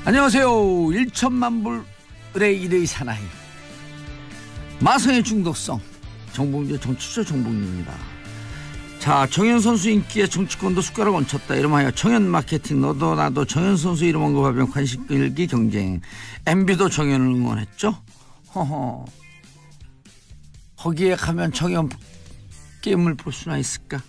안녕하세요. 1천만 불의 일의 사나이 마성의 중독성 정봉주의 정치쇼 정봉주입니다. 자, 정현 선수 인기에 정치권도 숟가락 얹혔다. 이름하여 정현 마케팅. 너도 나도 정현 선수 이름 언급하면 관심 끌기 경쟁. MB도 정현을 응원했죠. 허허. 거기에 가면 정현 게임을 볼 수나 있을까?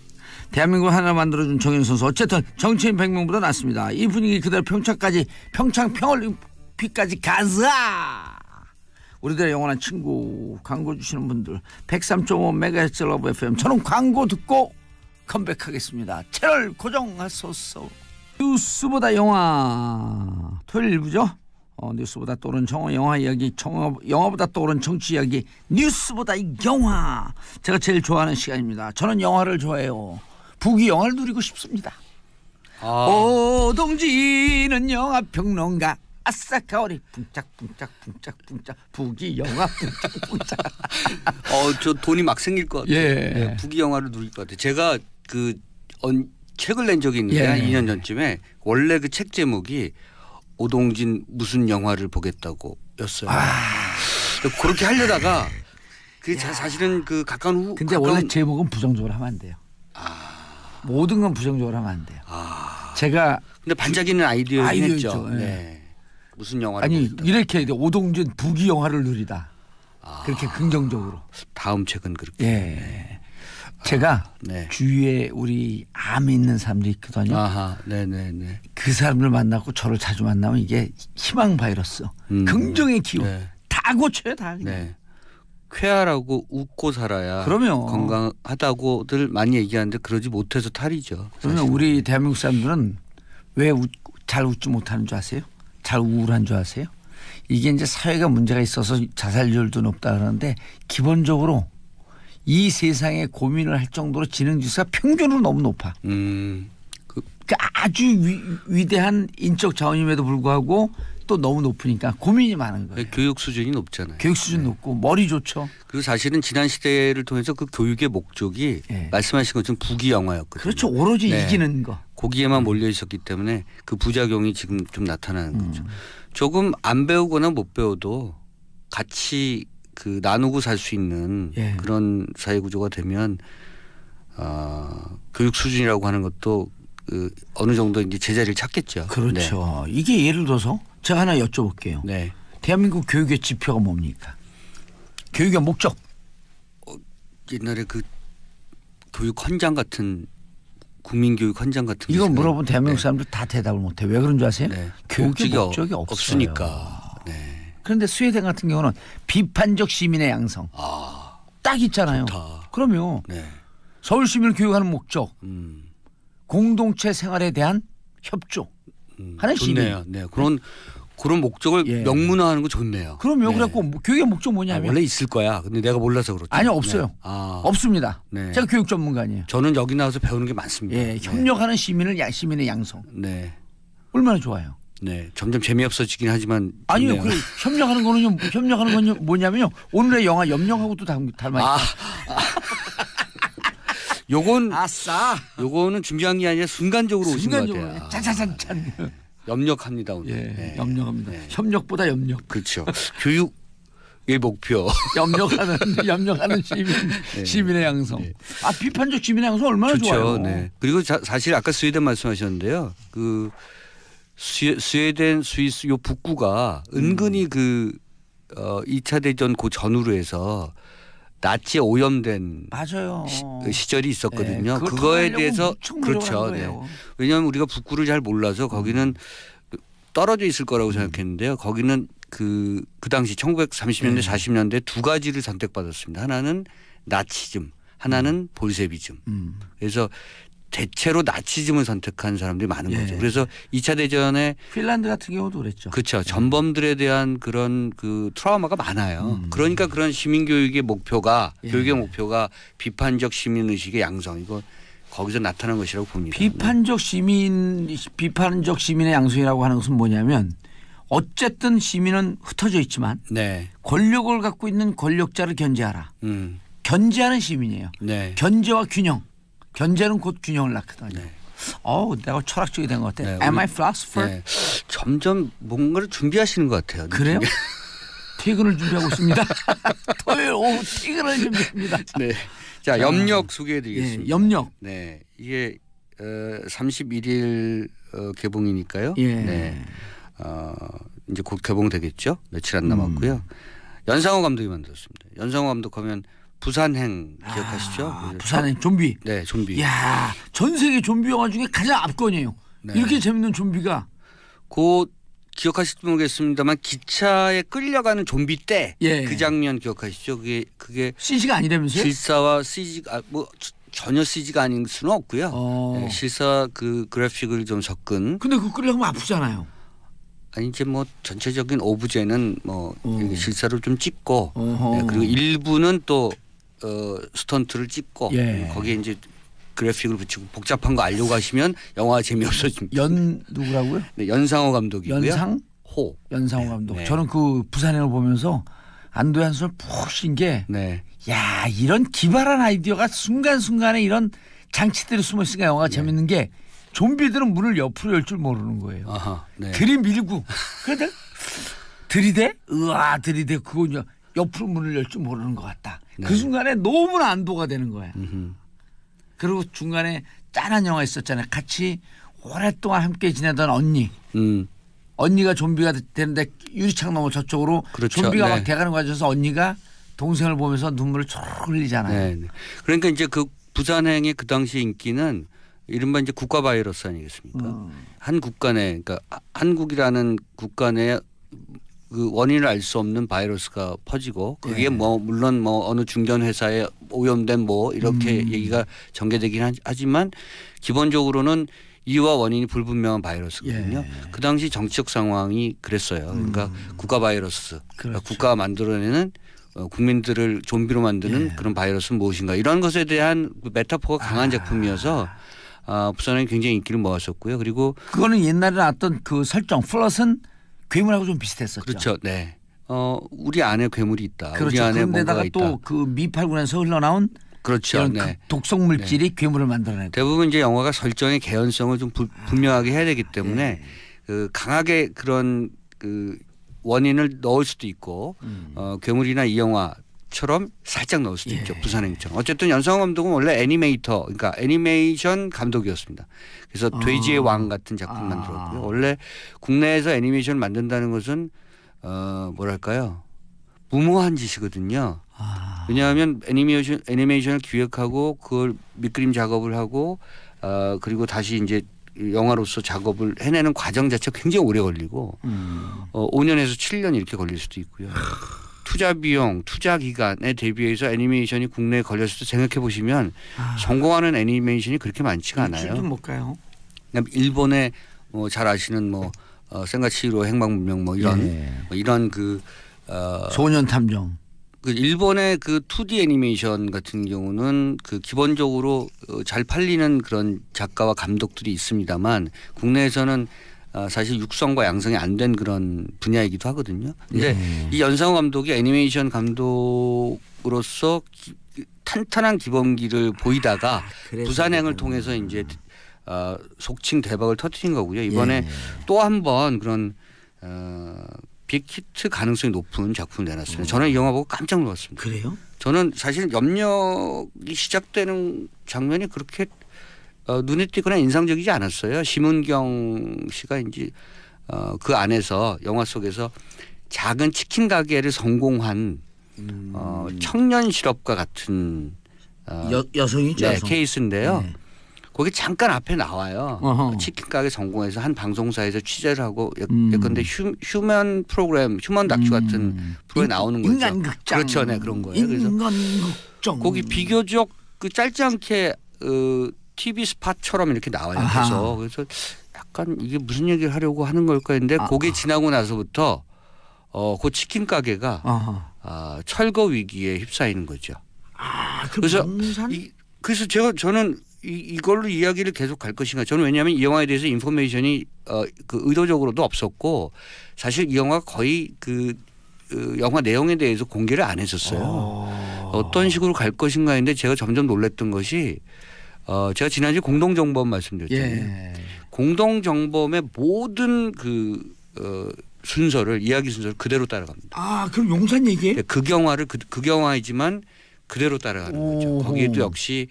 대한민국 하나 만들어준 정현 선수. 어쨌든 정치인 100명보다 낫습니다. 이 분위기 그대로 평창 평올림픽까지 가자. 우리들의 영원한 친구 광고 주시는 분들 103.5MHz 러브 FM. 저는 광고 듣고 컴백하겠습니다. 채널 고정하소서. 뉴스보다 영화 토요일 일부죠. 뉴스보다 떠오른 영화 이야기, 영화보다 떠오른 정치 이야기, 뉴스보다 영화. 제가 제일 좋아하는 시간입니다. 저는 영화를 좋아해요. 북이 영화를 누리고 싶습니다. 오동지는 영화평론가. 아싸 가오리 붕짝붕짝 북이 영화 붕짝붕짝. 저 돈이 막 생길 것 같아요. 예. 네, 북이 영화를 누릴 것 같아요. 제가 책을 낸 적이 있는데 한 2년 전쯤에 원래 그 책 제목이 오동진 무슨 영화를 보겠다고였어요. 그렇게 하려다가 사실은 그 가까운 근데 원래 제목은 부정적으로 하면 안 돼요. 모든 건 부정적으로 하면 안 돼요. 제가 근데 반짝이는 아이디어긴 네. 했죠. 네. 무슨 영화를 보겠다. 이렇게 해야 돼. 오동진 북이 영화를 누리다. 그렇게 긍정적으로. 다음 책은 그렇게. 예. 제가 주위에 우리 암이 있는 사람들이 있거든요. 네네네. 그 사람들 만나고 저를 자주 만나면 이게 희망 바이러스, 긍정의 기운 다 고쳐요, 다. 네. 쾌활하고 웃고 살아야 그러면 건강하다고들 많이 얘기하는데 그러지 못해서 탈이죠. 그러면 우리 대한민국 사람들은 왜 잘 웃지 못하는 줄 아세요? 잘 우울한 줄 아세요? 이게 이제 사회가 문제가 있어서 자살률도 높다 그러는데 기본적으로 이 세상에 고민을 할 정도로 지능지수가 평균으로 너무 높아. 그러니까 아주 위대한 인적 자원임에도 불구하고 또 너무 높으니까 고민이 많은 거예요. 교육 수준이 높잖아요. 교육 수준 높고 머리 좋죠. 그리고 사실은 지난 시대를 통해서 그 교육의 목적이 말씀하신 것처럼 북이 영화였거든요. 그렇죠. 오로지 이기는 거. 거기에만 몰려 있었기 때문에 그 부작용이 지금 좀 나타나는 거죠. 조금 안 배우거나 못 배워도 같이 그 나누고 살 수 있는 그런 사회 구조가 되면 교육 수준이라고 하는 것도 어느 정도 이제 제자리를 찾겠죠. 그렇죠. 이게 예를 들어서 제가 하나 여쭤볼게요. 대한민국 교육의 지표가 뭡니까? 교육의 목적. 옛날에 그 교육 헌장 같은 국민교육 헌장 같은 이거 물어보면 대한민국 사람들 다 대답을 못해. 왜 그런 줄 아세요? 교육의 목적이 없으니까. 그런데 스웨덴 같은 경우는 비판적 시민의 양성. 딱 있잖아요. 좋다. 그러면 서울 시민을 교육하는 목적. 공동체 생활에 대한 협조 하는 좋네요. 시민. 그런 목적을 명문화하는 거 좋네요. 그럼요. 그래갖고 교육의 목적 뭐냐면 원래 있을 거야. 근데 내가 몰라서 그렇죠. 아니요, 없어요. 없습니다. 제가 교육 전문가 아니에요. 저는 여기 나와서 배우는 게 많습니다. 협력하는 시민의 양성. 얼마나 좋아요. 점점 재미없어지긴 하지만 아니요. 협력하는 거는 뭐냐면요. 오늘의 영화 염력하고도 닮아 있다. 요거는 준비한 게 아니라 순간적으로 오신 것 같아요. 짠짠짠. 염력합니다 오늘. 염력합니다. 협력보다 염력. 그렇죠. 교육의 목표. 염력하는 시민의 양성. 비판적 시민의 양성 얼마나 좋아요. 그리고 사실 아까 스웨덴 말씀하셨는데요. 그 스웨덴, 스위스 요 북구가 은근히 2차 대전 그 전후로 해서 나치에 오염된 시절이 있었거든요. 그거에 대해서 그렇죠. 왜냐하면 우리가 북구를 잘 몰라서 거기는 떨어져 있을 거라고 생각했는데요. 거기는 그 당시 1930년대 40년대 두 가지를 선택받았습니다. 하나는 나치즘, 하나는 볼셰비즘. 그래서 대체로 나치즘을 선택한 사람들이 많은 거죠. 그래서 2차 대전에 핀란드 같은 경우도 그랬죠. 그렇죠. 전범들에 대한 그런 그 트라우마가 많아요. 그러니까 그런 시민교육의 목표가 교육의 목표가 비판적 시민의식의 양성 이거 거기서 나타난 것이라고 봅니다. 비판적 시민의 양성이라고 하는 것은 뭐냐면 어쨌든 시민은 흩어져 있지만 권력을 갖고 있는 권력자를 견제하라. 견제하는 시민이에요. 견제와 균형. 견제는 곧 균형을 낳거든요. 내가 철학적이 된 것 같아. 네, Am I philosopher? 네, 점점 뭔가를 준비하시는 것 같아요. 그래요? 퇴근을 준비하고 있습니다. 토요일 오후 퇴근을 준비합니다. 네. 자, 염력 소개해드리겠습니다. 예, 염력. 네, 이게 31일 개봉이니까요. 예. 네. 이제 곧 개봉되겠죠. 며칠 안 남았고요. 연상호 감독이 만들었습니다. 연상호 감독하면 부산행 기억하시죠? 부산행 좀비. 네, 좀비. 야, 전 세계 좀비 영화 중에 가장 압권이에요. 네. 이렇게 재밌는 좀비가. 곧 기억하실지 모르겠습니다만 기차에 끌려가는 좀비 때 그 장면 기억하시죠? 그게 CG가 아니라면서요? 실사와 CG가 뭐 전혀 CG가 아닌 수는 없고요. 네, 실사 그 그래픽을 좀 섞은. 근데 그 끌려가면 아프잖아요. 아니 이제 뭐 전체적인 오브제는 뭐 실사를 좀 찍고 네, 그리고 일부는 또 스턴트를 찍고 거기에 이제 그래픽을 붙이고 복잡한 거 알려고 하시면 영화가 재미없어집니다. 누구라고요? 네, 연상호 감독이고요. 연상호 감독. 네. 저는 그 부산행을 보면서 안도의 한숨을 푹 쉰 게 네. 야, 이런 기발한 아이디어가 순간순간에 이런 장치들이 숨어 있으니까 영화가 재밌는 게 좀비들은 문을 옆으로 열 줄 모르는 거예요. 아하, 네. 들이밀고 그런데 들이대? 들이대 그거 이제 옆으로 문을 열 줄 모르는 것 같다. 네. 그 순간에 너무나 안도가 되는 거야. 음흠. 그리고 중간에 짠한 영화 있었잖아요. 같이 오랫동안 함께 지내던 언니. 언니가 좀비가 되는데 유리창 넘어 저쪽으로 그렇죠. 좀비가 네. 막 돼가는 과정에서 언니가 동생을 보면서 눈물을 쭉 흘리잖아요. 네. 그러니까 이제 그 부산행의 그 당시 인기는 이른바 이제 국가 바이러스 아니겠습니까? 한 국가 내, 그러니까 한국이라는 국가 내에 그 원인을 알 수 없는 바이러스가 퍼지고 그게 뭐 물론 뭐 어느 중견 회사에 오염된 뭐 이렇게 얘기가 전개되긴 하지만 기본적으로는 이유와 원인이 불분명한 바이러스거든요. 그 당시 정치적 상황이 그랬어요. 그러니까 국가 바이러스, 그러니까 국가가 만들어내는 국민들을 좀비로 만드는 그런 바이러스는 무엇인가 이런 것에 대한 메타포가 강한 작품이어서 부산에 굉장히 인기를 모았었고요. 그리고 그거는 옛날에 나왔던 그 설정 플롯은 괴물하고 좀 비슷했었죠. 그렇죠. 네. 우리 안에 괴물이 있다. 그렇죠. 우리 안에 그런데다가 뭔가가 또 그 미팔군에서 흘러나온 그렇죠. 네. 독성 물질이 괴물을 만들어내고 대부분 이제 영화가 설정의 개연성을 좀 분명하게 해야 되기 때문에 그 강하게 그런 그 원인을 넣을 수도 있고 괴물이나 이 영화처럼 살짝 넣을 수도 있죠. 부산행처럼. 어쨌든 연상호 감독은 원래 애니메이터 그러니까 애니메이션 감독이었습니다. 그래서 돼지의 왕 같은 작품 만들었고요. 원래 국내에서 애니메이션을 만든다는 것은 뭐랄까요. 무모한 짓이거든요. 왜냐하면 애니메이션을 기획하고 그걸 밑그림 작업을 하고 그리고 다시 이제 영화로서 작업을 해내는 과정 자체가 굉장히 오래 걸리고 5년에서 7년 이렇게 걸릴 수도 있고요. 투자 비용, 투자 기간에 대비해서 애니메이션이 국내에 걸렸을 때 생각해 보시면 성공하는 애니메이션이 그렇게 많지가 않아요. 길도 못 가요. 일본의 뭐 잘 아시는 뭐 센가치히로 행방불명 뭐 이런 그 소년 탐정. 그 일본의 그 2D 애니메이션 같은 경우는 그 기본적으로 잘 팔리는 그런 작가와 감독들이 있습니다만 국내에서는 사실 육성과 양성이 안 된 그런 분야이기도 하거든요. 근데 이 연상호 감독이 애니메이션 감독으로서 탄탄한 기본기를 보이다가 부산행을 통해서 이제 속칭 대박을 터뜨린 거고요. 이번에 또 한 번 그런 빅히트 가능성이 높은 작품을 내놨습니다. 저는 이 영화 보고 깜짝 놀랐습니다. 그래요? 저는 사실 염력이 시작되는 장면이 그렇게 눈에 띄거나 인상적이지 않았어요. 심은경 씨가 이제 그 안에서 영화 속에서 작은 치킨 가게를 성공한 청년 실업가 같은 여성이죠. 네, 케이스인데요. 거기 잠깐 앞에 나와요. 치킨 가게 성공해서 한 방송사에서 취재를 하고 예컨대 휴먼 프로그램, 휴먼 다큐 같은 프로에 나오는 거죠. 인간극장. 그렇죠, 네 그런 거예요. 인간극장. 거기 비교적 그 짧지 않게 TV 스팟처럼 이렇게 나와요. 그래서 약간 이게 무슨 얘기를 하려고 하는 걸까 했는데 그게 지나고 나서부터 그 치킨 가게가 철거 위기에 휩싸이는 거죠. 그래서 저는 이걸로 이야기를 계속 갈 것인가. 저는 왜냐하면 이 영화에 대해서 인포메이션이 그 의도적으로도 없었고 사실 이 영화가 거의 그 영화 내용에 대해서 공개를 안 했었어요. 어떤 식으로 갈 것인가 했는데 제가 점점 놀랐던 것이 제가 지난주에 공동정범 말씀드렸잖아요. 예. 공동정범의 모든 순서를 이야기 순서를 그대로 따라갑니다. 아 그럼 용산 얘기예요? 극영화를 극영화이지만 그대로 따라가는 거죠. 거기에도 역시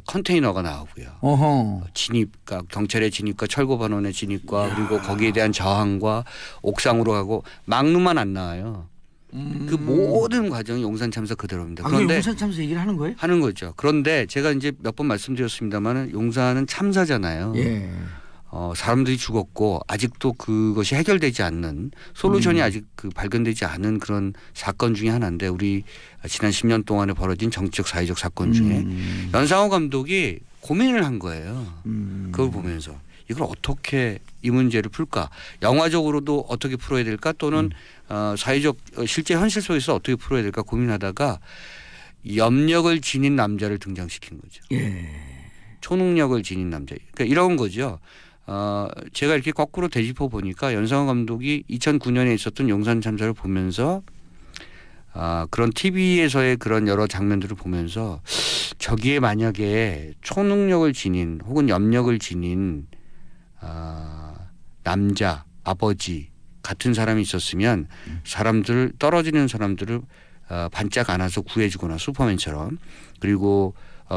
컨테이너가 나오고요. 어허. 진입과 경찰의 진입과 철거반원의 진입과 그리고 거기에 대한 저항과 옥상으로 가고 막루만 안 나와요. 그 모든 과정이 용산 참사 그대로입니다. 그런데 용산 참사 얘기를 하는 거예요? 하는 거죠. 그런데 제가 이제 몇 번 말씀드렸습니다마는 용산은 참사잖아요. 예. 사람들이 죽었고 아직도 그것이 해결되지 않는 솔루션이 아직 발견되지 않은 그런 사건 중에 하나인데 우리 지난 10년 동안에 벌어진 정치적 사회적 사건 중에 연상호 감독이 고민을 한 거예요. 그걸 보면서 이걸 어떻게 이 문제를 풀까? 영화적으로도 어떻게 풀어야 될까? 또는 사회적 실제 현실 속에서 어떻게 풀어야 될까 고민하다가 염력을 지닌 남자를 등장시킨 거죠. 예. 초능력을 지닌 남자. 그러니까 이런 거죠. 제가 이렇게 거꾸로 되짚어 보니까 연상호 감독이 2009년에 있었던 용산 참사를 보면서 그런 TV에서의 그런 여러 장면들을 보면서 저기에 만약에 초능력을 지닌 혹은 염력을 지닌 남자, 아버지 같은 사람이 있었으면 사람들 떨어지는 사람들을 반짝 안아서 구해주거나 슈퍼맨처럼 그리고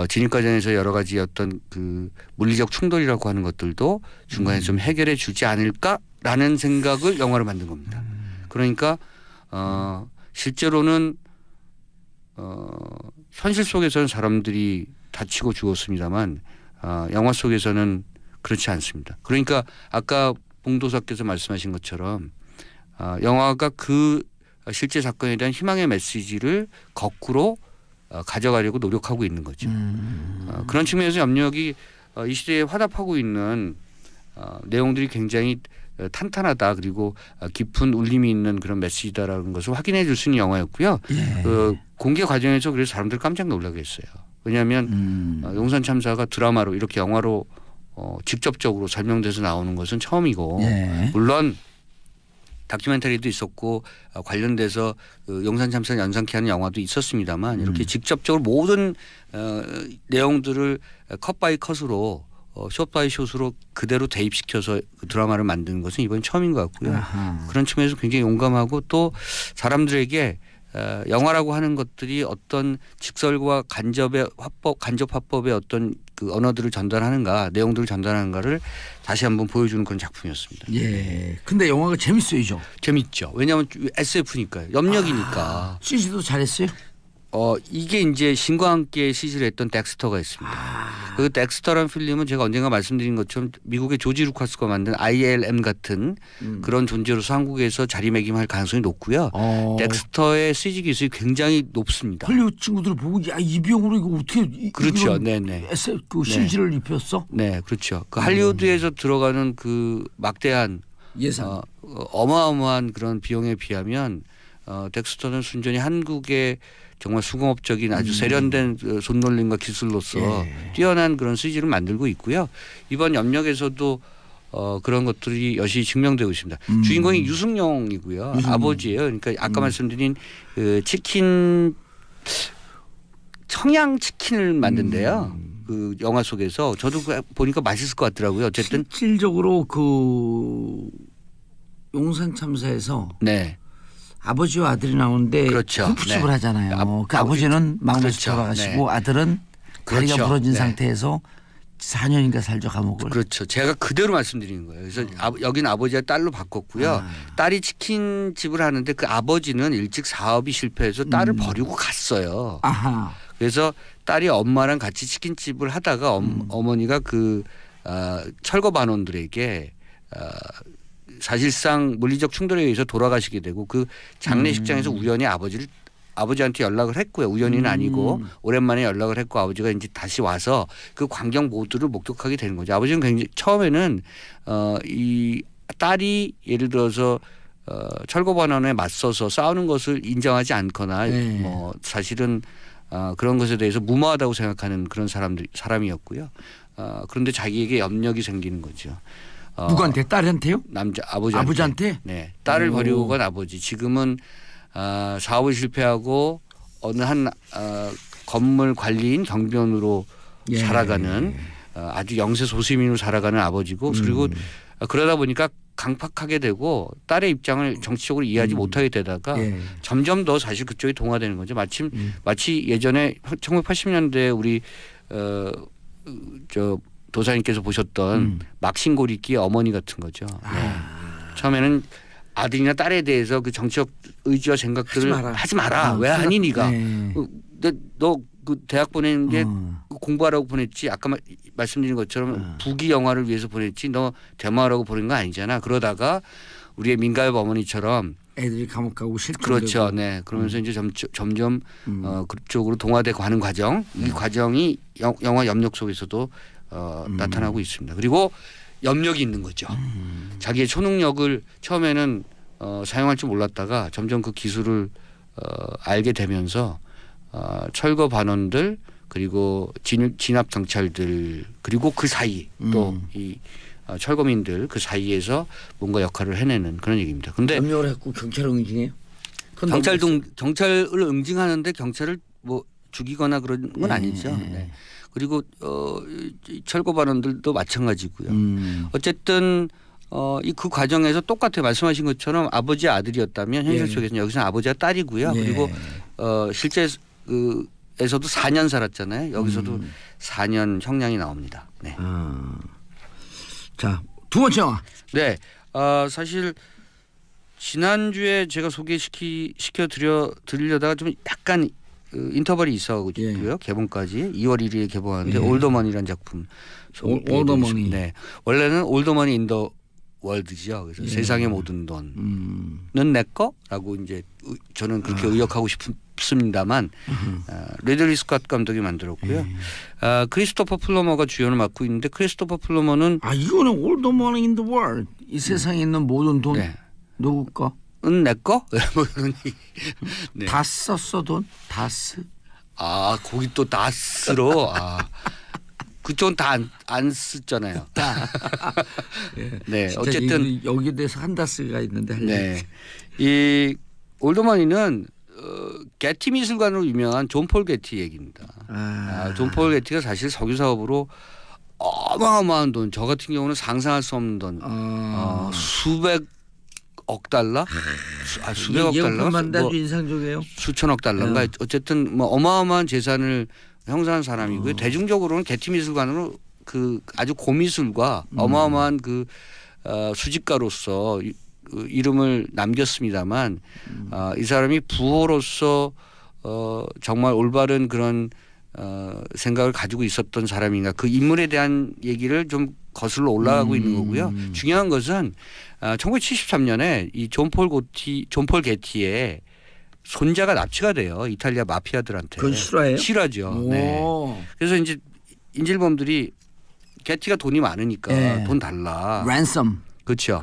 진입 과정에서 여러 가지 어떤 그 물리적 충돌이라고 하는 것들도 중간에 좀 해결해 주지 않을까라는 생각을 영화로 만든 겁니다. 그러니까 실제로는 현실 속에서는 사람들이 다치고 죽었습니다만 영화 속에서는 그렇지 않습니다. 그러니까 아까 봉도사께서 말씀하신 것처럼 영화가 그 실제 사건에 대한 희망의 메시지를 거꾸로 가져가려고 노력하고 있는 거죠. 그런 측면에서 염력이 이 시대에 화답하고 있는 내용들이 굉장히 탄탄하다 그리고 깊은 울림이 있는 그런 메시지다라는 것을 확인해 줄 수 있는 영화였고요. 예. 공개 과정에서 그래서 사람들 깜짝 놀라게 했어요. 왜냐하면 용산 참사가 드라마로 이렇게 영화로 직접적으로 설명돼서 나오는 것은 처음이고 예. 물론 다큐멘터리도 있었고 관련돼서 용산 참사 연상케 하는 영화도 있었습니다만 이렇게 직접적으로 모든 내용들을 컷 바이 컷으로 숏 바이 숏으로 그대로 대입시켜서 그 드라마를 만드는 것은 이번이 처음인 것 같고요. 아하. 그런 측면에서 굉장히 용감하고 또 사람들에게 영화라고 하는 것들이 어떤 직설과 간접 화법의 어떤 그 언어들을 전달하는가 내용들을 전달하는가를 다시 한번 보여주는 그런 작품이었습니다. 예. 근데 영화가 재밌어요. 재밌죠. 왜냐하면 SF니까요. 염력이니까. CG도 잘했어요? 이게 이제 신과 함께 CG를 했던 덱스터가 있습니다. 그 덱스터라는 필름은 제가 언젠가 말씀드린 것처럼 미국의 조지 루카스가 만든 ILM 같은 그런 존재로서 한국에서 자리매김할 가능성이 높고요. 덱스터의 CG 기술이 굉장히 높습니다. 헐리우드 친구들 보고 야 이 비용으로 이거 어떻게 그렇죠. 네네. 그 CG를 입혔어? 네, 그렇죠. 그 할리우드에서 들어가는 그 막대한 예산. 어마어마한 그런 비용에 비하면 덱스터는 순전히 한국의 정말 수공업적인 아주 세련된 손놀림과 기술로서 뛰어난 그런 CG를 만들고 있고요. 이번 염력에서도 그런 것들이 여실히 증명되고 있습니다. 주인공이 유승용이고요. 아버지예요. 그러니까 아까 말씀드린 그 치킨 청양 치킨을 만든대요. 그 영화 속에서 저도 보니까 맛있을 것 같더라고요. 어쨌든 실질적으로 그 용산 참사에서 네. 아버지와 아들이 나오는데 그렇죠. 흡습을 네. 하잖아요. 그 아버지는 막내에서 그렇죠. 돌아가시고 네. 아들은 다리가 그렇죠. 부러진 네. 상태에서 4년인가 살죠 감옥을. 그렇죠. 제가 그대로 말씀드리는 거예요. 그래서 여기는 아버지와 딸로 바꿨고요. 딸이 치킨집을 하는데 그 아버지는 일찍 사업이 실패해서 딸을 버리고 갔어요. 아하. 그래서 딸이 엄마랑 같이 치킨집을 하다가 어머니가 그 철거반원들에게 사실상 물리적 충돌에 의해서 돌아가시게 되고 그 장례식장에서 우연히 아버지한테 연락을 했고요. 우연히는 아니고 오랜만에 연락을 했고 아버지가 이제 다시 와서 그 광경 모두를 목격하게 되는 거죠. 아버지는 굉장히 처음에는 이 딸이 예를 들어서 철거반원에 맞서서 싸우는 것을 인정하지 않거나 뭐 사실은 그런 것에 대해서 무모하다고 생각하는 그런 사람이었고요. 그런데 자기에게 염력이 생기는 거죠. 누구한테? 딸한테요? 아버지한테. 네, 딸을 버리고 간 아버지. 지금은 사업을 실패하고 어느 한 건물 관리인 경비원으로 살아가는 아주 영세 소수민으로 살아가는 아버지고 그리고 그러다 보니까 강팍하게 되고 딸의 입장을 정치적으로 이해하지 못하게 되다가 점점 더 사실 그쪽이 동화되는 거죠. 마치 예전에 1980년대에 우리 저 도사님께서 보셨던 막신고리끼의 어머니 같은 거죠. 처음에는 아들이나 딸에 대해서 그 정치적 의지와 생각들을 하지 마라. 왜 하니 네가. 너 그 대학 보내는 게 공부하라고 보냈지. 아까 말씀드린 것처럼 부귀 영화를 위해서 보냈지. 너 대마하라고 보낸 거 아니잖아. 그러다가 우리의 민가엽 어머니처럼 애들이 감옥 가고 실종되고. 그렇죠. 네. 그러면서 이제 점점 그쪽으로 동화돼 가는 과정. 이 과정이 영화 염력 속에서도 나타나고 있습니다. 그리고 염력이 있는 거죠. 자기의 초능력을 처음에는 사용할 줄 몰랐다가 점점 그 기술을 알게 되면서 철거 반원들 그리고 진압 경찰들 그리고 그 사이 또 이 철거민들 그 사이에서 뭔가 역할을 해내는 그런 얘기입니다. 그런데 염력을 했고 경찰을 응징해요? 경찰을 응징하는데 경찰을 뭐 죽이거나 그런 건 아니죠. 네. 그리고 철거 반원들도 마찬가지고요. 어쨌든 그 과정에서 똑같아요. 말씀하신 것처럼 아버지 아들이었다면 현실 속에서는 여기서는 아버지와 딸이고요. 그리고 실제 에서도 4년 살았잖아요. 여기서도 4년 형량이 나옵니다. 네. 자, 두 번째 영화. 네. 사실 지난주에 제가 소개시켜 드리려다가 좀 약간 인터벌이 있어가지고요. 개봉까지 2월 1일에 개봉하는데 올더머니라는 작품. 올더머니. 네. 원래는 올더머니 인 더 월드죠. 그래서 세상의 모든 돈은 내 거라고 이제 저는 그렇게 의역하고 싶습니다만 리들리 스캇 감독이 만들었고요. 크리스토퍼 플러머가 주연을 맡고 있는데 크리스토퍼 플러머는 이거는 All the Money in the World. 이 세상에 있는 모든 돈 누구 거? 내 거? 네. 다 썼어 돈? 다스? 거기 또 다스로 그쪽은 다 안 쓰잖아요. 네, 어쨌든 여기에 대해서 한다스가 있는데. 네, 이 올더머니는 게티 미술관으로 유명한 존 폴 게티 얘기입니다. 존 폴 게티가 사실 석유 사업으로 어마어마한 돈, 저 같은 경우는 상상할 수 없는 돈, 수백억 달러, 수백억 달러, 뭐 인상적이에요. 수천억 달러인가, 어쨌든 뭐 어마어마한 재산을 형성한 사람이고요. 대중적으로는 게티 미술관으로 그 아주 고미술과 어마어마한 그 수집가로서 이름을 남겼습니다만 이 사람이 부호로서 정말 올바른 그런 생각을 가지고 있었던 사람인가 그 인물에 대한 얘기를 좀 거슬러 올라가고 있는 거고요. 중요한 것은 1973년에 이 존 폴 게티의 손자가 납치가 돼요. 이탈리아 마피아들한테. 그건 실화예요? 실화죠. 네. 그래서 이제 인질범들이 게티가 돈이 많으니까 돈 달라. 랜섬. 그렇죠.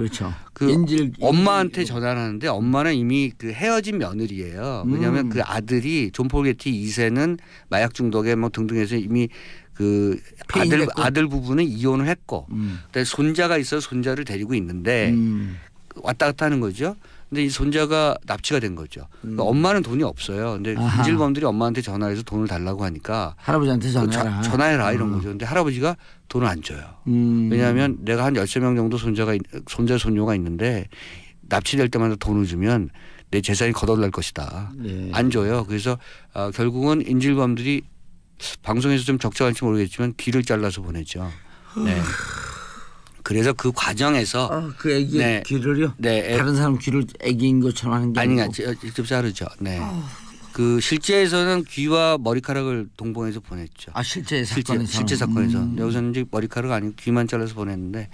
엄마한테 전화를 하는데 엄마는 이미 그 헤어진 며느리예요. 왜냐하면 그 아들이 존 폴 게티 2세는 마약 중독에 뭐 등등해서 이미 그 아들 부부는 이혼을 했고, 근데 손자가 있어서 손자를 데리고 있는데 왔다 갔다 하는 거죠. 근데 이 손자가 납치가 된 거죠. 그러니까 엄마는 돈이 없어요. 근데 인질범들이 엄마한테 전화해서 돈을 달라고 하니까 할아버지한테 전화해라 이런 거죠. 근데 할아버지가 돈을 안 줘요. 왜냐하면 내가 한 13명 정도 손자 손녀가 있는데 납치될 때마다 돈을 주면 내 재산이 거덜날 것이다. 안 줘요. 그래서 결국은 인질범들이 방송에서 좀 적절한지 모르겠지만 귀를 잘라서 보내죠. 네. 그래서 그 과정에서 그 애기의 귀를요? 네. 다른 사람 귀를 애기인 것처럼 하는 게 아니고 직접 자르죠. 네. 그 실제에서는 귀와 머리카락을 동봉해서 보냈죠. 실제 사건에서. 실제 사건에서. 여기서는 이제 머리카락 아니고 귀만 잘라서 보냈는데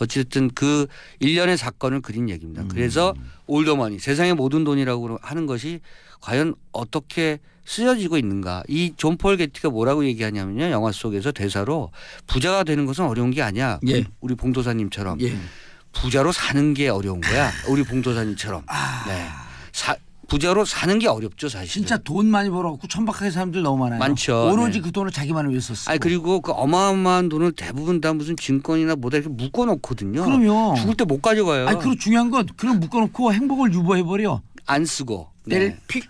어쨌든 그 일련의 사건을 그린 얘기입니다. 그래서 올더머니 세상의 모든 돈이라고 하는 것이 과연 어떻게 쓰여지고 있는가. 이 존 폴 게티가 뭐라고 얘기하냐면요. 영화 속에서 대사로 부자가 되는 것은 어려운 게 아니야. 우리 봉도사님처럼. 부자로 사는 게 어려운 거야. 우리 봉도사님처럼. 네. 부자로 사는 게 어렵죠 사실. 진짜 돈 많이 벌어갖고 천박하게 사람들 너무 많아요. 많죠. 오로지 그 돈을 자기만을 위해서 쓰고. 그리고 그 어마어마한 돈을 대부분 다 무슨 증권이나 뭐다 이렇게 묶어놓거든요. 그럼요. 죽을 때 못 가져가요. 그리고 중요한 건 그걸 묶어놓고 행복을 유보해버려. 안 쓰고. 내일 픽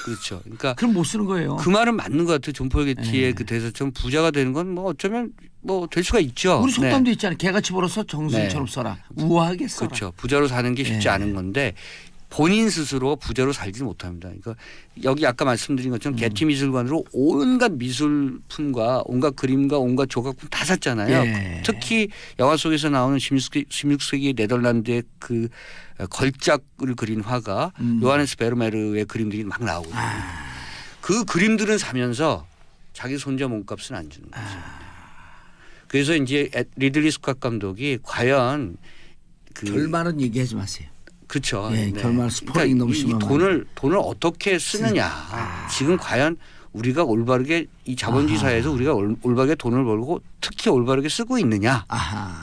그렇죠. 그러니까 그럼 못 쓰는 거예요. 그 말은 맞는 것 같아요. 존 폴 게티의 그 대사처럼 부자가 되는 건 뭐 어쩌면 뭐 될 수가 있죠. 우리 속담도 있잖아요. 개같이 벌어서 정승처럼 써라. 우아하게 써라. 그렇죠. 부자로 사는 게 쉽지 않은 건데 본인 스스로 부자로 살지 못합니다. 그러니까 여기 아까 말씀드린 것처럼 게티 미술관으로 온갖 미술품과 온갖 그림과 온갖 조각품 다 샀잖아요. 특히 영화 속에서 나오는 16세기 네덜란드의 그 걸작을 그린 화가 요하네스 베르메르의 그림들이 막 나오거든요. 그 그림들은 사면서 자기 손자 몸값은 안 주는 거죠. 그래서 이제 리들리 스캇 감독이 과연 그 결말은 얘기하지 마세요. 그렇죠. 예, 결말 스포일링 너무 심하면 돈을 어떻게 쓰느냐. 지금 과연 우리가 올바르게 이 자본주의 사회에서 우리가 올바르게 돈을 벌고 특히 올바르게 쓰고 있느냐.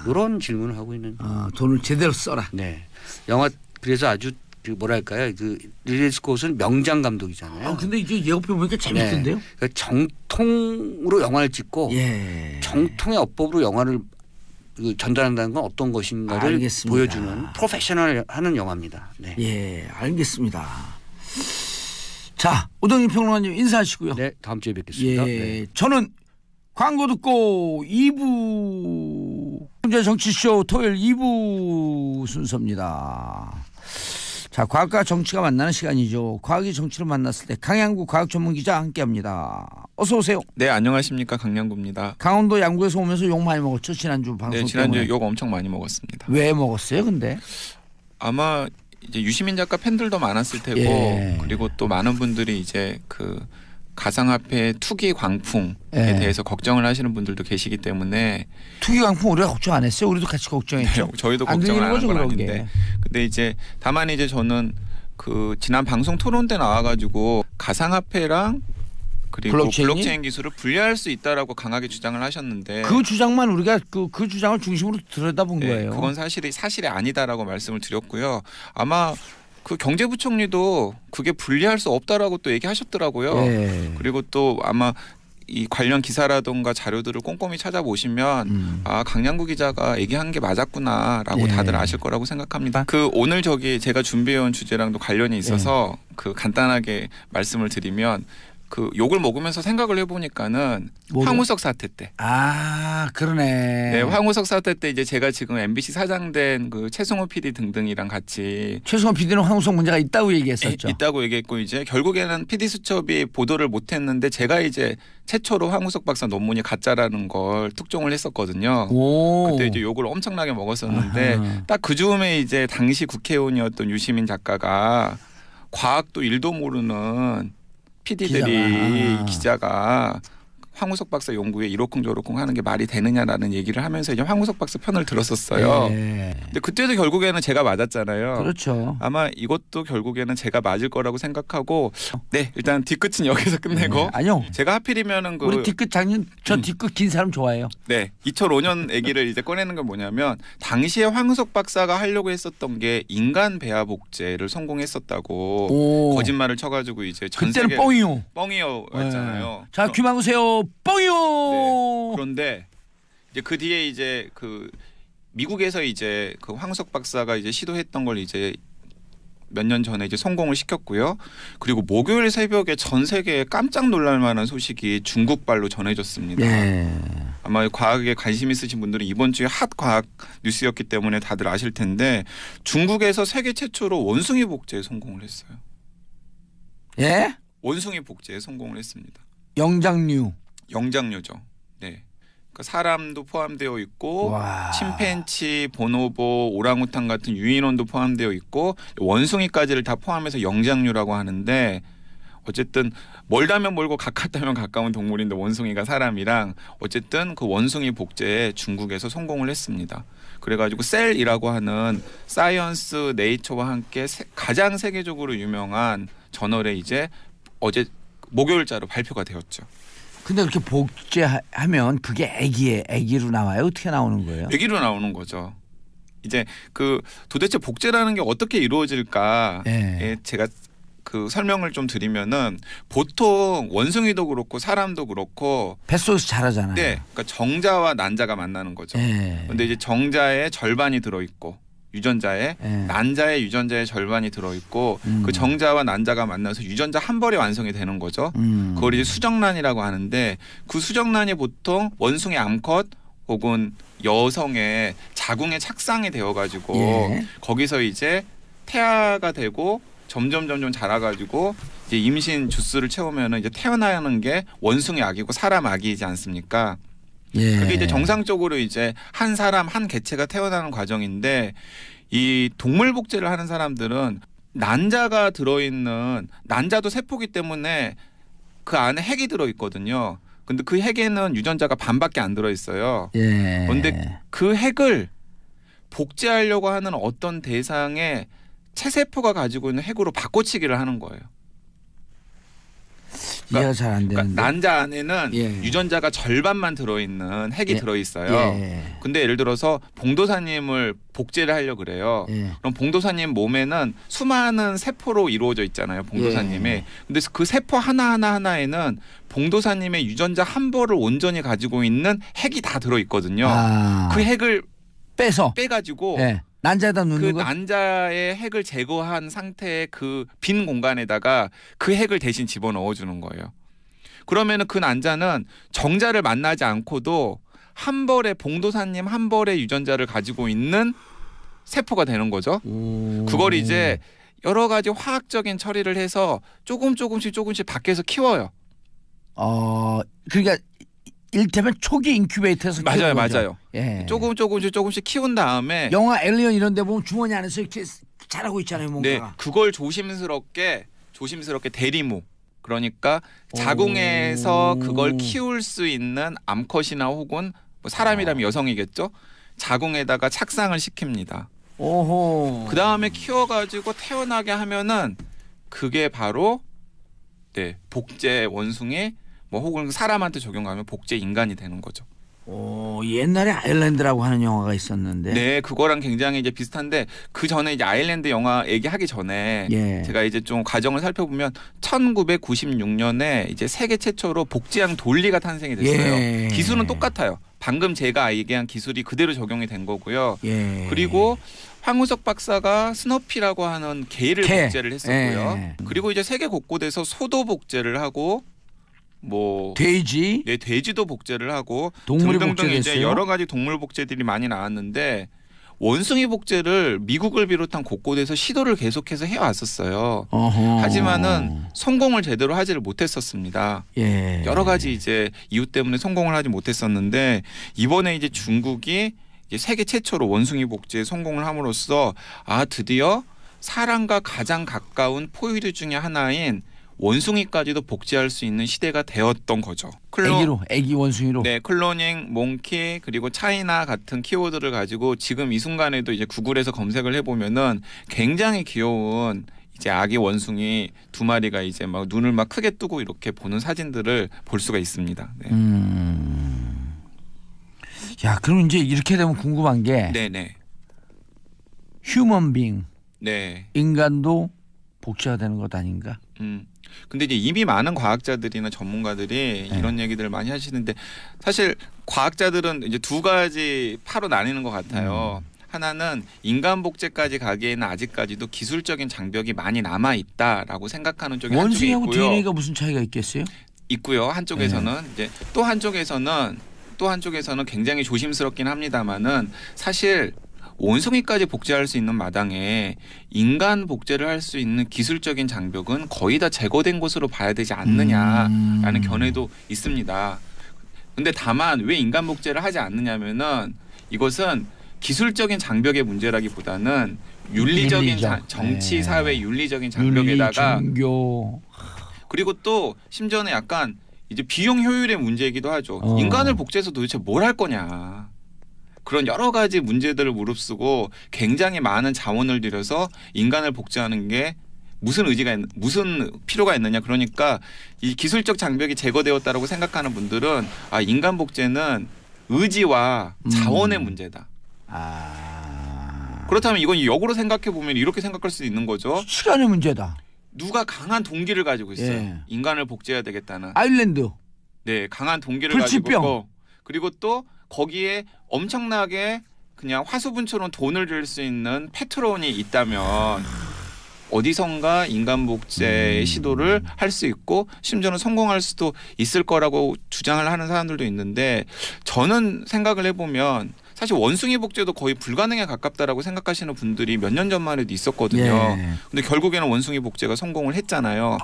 이런 질문을 하고 있는. 돈을 제대로 써라. 네. 영화 그래서 아주 그 뭐랄까요. 그 리들리 스콧은 명장 감독이잖아요. 근데 이제 예고편 보니까 재밌던데요. 네. 그러니까 정통으로 영화를 찍고 정통의 어법으로 영화를 전달한다는 건 어떤 것인가를 알겠습니다. 보여주는 프로페셔널 하는 영화입니다. 네. 예, 알겠습니다. 자, 오동희 평론가님 인사하시고요. 네, 다음 주에 뵙겠습니다. 예, 네. 저는 광고 듣고 2부 경제 정치쇼 토요일 2부 순서입니다. 자, 과학과 정치가 만나는 시간이죠. 과학이 정치를 만났을 때 강양구 과학 전문 기자 함께합니다. 어서 오세요. 네, 안녕하십니까, 강양구입니다. 강원도 양구에서 오면서 욕 많이 먹었죠, 지난주 방송 네, 지난주 때문에. 욕 엄청 많이 먹었습니다. 왜 먹었어요, 근데? 아마 이제 유시민 작가 팬들도 많았을 테고 그리고 또 많은 분들이 이제 그 가상화폐 투기 광풍에 대해서 걱정을 하시는 분들도 계시기 때문에 투기 광풍 우리가 걱정 안 했어요. 우리도 같이 걱정했죠. 네, 저희도 안 걱정을 안 한 거죠, 건 그런 아닌데. 게. 근데 이제 다만 이제 저는 그 지난 방송 토론 때 나와가지고 가상화폐랑 그리고 블록체인 기술을 분리할 수 있다라고 강하게 주장을 하셨는데 그 주장만 우리가 그 주장을 중심으로 들여다본 거예요. 그건 사실이 아니다라고 말씀을 드렸고요. 아마 그 경제부총리도 그게 분리할 수 없다라고 또 얘기하셨더라고요. 그리고 또 아마 이 관련 기사라든가 자료들을 꼼꼼히 찾아보시면 강양구 기자가 얘기한 게 맞았구나라고 다들 아실 거라고 생각합니다. 그 오늘 제가 준비해온 주제랑도 관련이 있어서 그 간단하게 말씀을 드리면 그 욕을 먹으면서 생각을 해보니까는 황우석 사태 때. 그러네. 네, 황우석 사태 때 이제 제가 지금 MBC 사장된 그 최승호 PD 등등이랑 같이 최승호 PD는 황우석 문제가 있다고 얘기했었죠. 있다고 얘기했고 이제 결국에는 PD 수첩이 보도를 못했는데 제가 이제 최초로 황우석 박사 논문이 가짜라는 걸 특종을 했었거든요. 그때 이제 욕을 엄청나게 먹었었는데 딱 그 즈음에 이제 당시 국회의원이었던 유시민 작가가 과학도 일도 모르는 기자가 황우석 박사 연구에 이러쿵저러쿵 하는 게 말이 되느냐라는 얘기를 하면서 이제 황우석 박사 편을 들었었어요. 근데 그때도 결국에는 제가 맞았잖아요. 그렇죠. 아마 이것도 결국에는 제가 맞을 거라고 생각하고 네, 일단 뒤끝은 여기서 끝내고 아니요. 제가 하필이면은 우리 뒤끝 장님 저 뒤끝 긴 사람 좋아해요. 네, 2005년 얘기를 이제 꺼내는 건 뭐냐면 당시에 황우석 박사가 하려고 했었던 게 인간 배아 복제를 성공했었다고 거짓말을 쳐가지고 이제 전 그때는 세계 뻥이요였잖아요. 자, 귀 막으세요. 뻥이요. 네, 그런데 이제 그 뒤에 이제 그 미국에서 이제 그 황우석 박사가 이제 시도했던 걸 이제 몇 년 전에 이제 성공을 시켰고요. 그리고 목요일 새벽에 전 세계에 깜짝 놀랄 만한 소식이 중국발로 전해졌습니다. 아마 과학에 관심 있으신 분들은 이번 주에 핫 과학 뉴스였기 때문에 다들 아실 텐데 중국에서 세계 최초로 원숭이 복제에 성공을 했어요. 예? 원숭이 복제에 성공을 했습니다. 영장류죠. 네. 그러니까 사람도 포함되어 있고 침팬치, 보노보, 오랑우탄 같은 유인원도 포함되어 있고 원숭이까지를 다 포함해서 영장류라고 하는데 어쨌든 멀다면 멀고 가깝다면 가까운 동물인데 원숭이가 사람이랑 어쨌든 그 원숭이 복제에 중국에서 성공을 했습니다. 그래가지고 셀이라고 하는 사이언스 네이처와 함께 가장 세계적으로 유명한 저널에 이제 어제 목요일자로 발표가 되었죠. 근데 그렇게 복제하면 그게 애기로 나와요? 어떻게 나오는 거예요? 애기로 나오는 거죠. 이제 그 도대체 복제라는 게 어떻게 이루어질까에 제가 그 설명을 좀 드리면은 보통 원숭이도 그렇고 사람도 그렇고 뱃속에서 자라잖아요. 네, 그러니까 정자와 난자가 만나는 거죠. 그런데 이제 정자에 절반이 들어 있고 유전자에 난자의 유전자의 절반이 들어있고 그 정자와 난자가 만나서 유전자 한 벌에 완성이 되는 거죠. 그걸 이제 수정란이라고 하는데 그 수정란이 보통 원숭이 암컷 혹은 여성의 자궁에 착상이 되어가지고 거기서 이제 태아가 되고 점점 자라가지고 이제 임신 주스를 채우면은 이제 태어나는 게 원숭이 아기고 사람 아기이지 않습니까? 그게 이제 정상적으로 이제 한 사람 한 개체가 태어나는 과정인데 이 동물 복제를 하는 사람들은 난자가 들어있는 난자도 세포기 때문에 그 안에 핵이 들어있거든요. 근데 그 핵에는 유전자가 반밖에 안 들어있어요. 그런데 그 핵을 복제하려고 하는 어떤 대상의 체세포가 가지고 있는 핵으로 바꿔치기를 하는 거예요. 이해가 잘 안 되는데. 난자 안에는 유전자가 절반만 들어있는 핵이 들어있어요. 근데 예를 들어서 봉도사님을 복제를 하려고 그래요. 그럼 봉도사님 몸에는 수많은 세포로 이루어져 있잖아요. 봉도사님이. 근데 그 세포 하나하나에는 봉도사님의 유전자 한 벌을 온전히 가지고 있는 핵이 다 들어있거든요. 그 핵을 빼가지고 난자에다 넣는 그 거? 난자의 핵을 제거한 상태의 그 빈 공간에다가 그 핵을 대신 집어넣어 주는 거예요. 그러면은 그 난자는 정자를 만나지 않고도 한 벌의 봉도사님 한 벌의 유전자를 가지고 있는 세포가 되는 거죠. 그걸 이제 여러 가지 화학적인 처리를 해서 조금씩 밖에서 키워요. 그러니까 일테면 초기 인큐베이터에서 맞아요. 조금씩 키운 다음에 영화 엘리언 이런 데 보면 주머니 안에서 이렇게 자라고 있잖아요, 뭔가. 네, 그걸 조심스럽게 대리무 그러니까 자궁에서 그걸 키울 수 있는 암컷이나 혹은 뭐 사람이라면 여성이겠죠. 자궁에다가 착상을 시킵니다. 그 다음에 키워가지고 태어나게 하면은 그게 바로 복제 원숭이 뭐 혹은 사람한테 적용하면 복제 인간이 되는 거죠. 옛날에 아일랜드라고 하는 영화가 있었는데. 네, 그거랑 굉장히 이제 비슷한데 그 전에 이제 아일랜드 영화 얘기하기 전에 제가 이제 좀 과정을 살펴보면 1996년에 이제 세계 최초로 복제형 돌리가 탄생이 됐어요. 기술은 똑같아요. 방금 제가 얘기한 기술이 그대로 적용이 된 거고요. 그리고 황우석 박사가 스너피라고 하는 개를 복제를 했었고요. 그리고 이제 세계 곳곳에서 소도 복제를 하고 뭐 돼지, 돼지도 복제를 하고 동물이 등등등 복제됐어요? 이제 여러 가지 동물 복제들이 많이 나왔는데 원숭이 복제를 미국을 비롯한 곳곳에서 시도를 계속해서 해왔었어요. 하지만은 성공을 제대로 하지를 못했었습니다. 여러 가지 이제 이유 때문에 성공을 하지 못했었는데 이번에 이제 중국이 이제 세계 최초로 원숭이 복제에 성공을 함으로써 드디어 사람과 가장 가까운 포유류 중에 하나인 원숭이까지도 복제할 수 있는 시대가 되었던 거죠. 애기 원숭이로. 네, 클로닝, 몽키 그리고 차이나 같은 키워드를 가지고 지금 이 순간에도 이제 구글에서 검색을 해보면은 굉장히 귀여운 이제 아기 원숭이 두 마리가 이제 막 눈을 막 크게 뜨고 이렇게 보는 사진들을 볼 수가 있습니다. 야, 그럼 이제 이렇게 되면 궁금한 게, 휴먼 빙, 인간도 복제가 되는 것 아닌가? 근데 이제 이미 많은 과학자들이나 전문가들이 이런 얘기들을 많이 하시는데 사실 과학자들은 이제 두 가지 파로 나뉘는 것 같아요. 하나는 인간 복제까지 가기에는 아직까지도 기술적인 장벽이 많이 남아 있다라고 생각하는 쪽이 한쪽에 있고요. 원숭이하고 DNA가 무슨 차이가 있겠어요? 있고요. 한쪽에서는 이제 또 한쪽에서는 굉장히 조심스럽긴 합니다만은 사실 원숭이까지 복제할 수 있는 마당에 인간 복제를 할 수 있는 기술적인 장벽은 거의 다 제거된 것으로 봐야 되지 않느냐라는 견해도 있습니다. 근데 다만 왜 인간 복제를 하지 않느냐면은 이것은 기술적인 장벽의 문제라기보다는 윤리적인 정치 사회 윤리적인 장벽에다가 그리고 또 심지어는 약간 이제 비용 효율의 문제이기도 하죠. 인간을 복제해서 도대체 뭘 할 거냐. 그런 여러 가지 문제들을 무릅쓰고 굉장히 많은 자원을 들여서 인간을 복제하는 게 무슨 필요가 있느냐. 그러니까 이 기술적 장벽이 제거되었다라고 생각하는 분들은 인간 복제는 의지와 자원의 문제다. 그렇다면 이건 역으로 생각해 보면 이렇게 생각할 수도 있는 거죠. 시간의 문제다. 누가 강한 동기를 가지고 있어요. 인간을 복제해야 되겠다는. 아일랜드. 네, 강한 동기를 가지고 있고 그리고 또 거기에 엄청나게 그냥 화수분처럼 돈을 줄 수 있는 페트론이 있다면 어디선가 인간 복제의 시도를 할 수 있고 심지어는 성공할 수도 있을 거라고 주장을 하는 사람들도 있는데 저는 생각을 해보면 사실 원숭이 복제도 거의 불가능에 가깝다라고 생각하시는 분들이 몇 년 전만 해도 있었거든요. 예. 근데 결국에는 원숭이 복제가 성공을 했잖아요.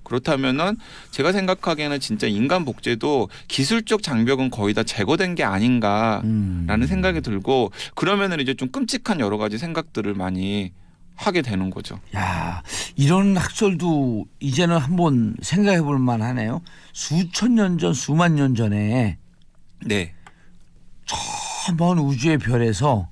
그렇다면은 제가 생각하기에는 진짜 인간 복제도 기술적 장벽은 거의 다 제거된 게 아닌가라는 생각이 들고 그러면은 이제 좀 끔찍한 여러 가지 생각들을 많이 하게 되는 거죠. 야, 이런 학설도 이제는 한번 생각해 볼 만하네요. 수천 년 전, 수만 년 전에 네. 저 먼 우주의 별에서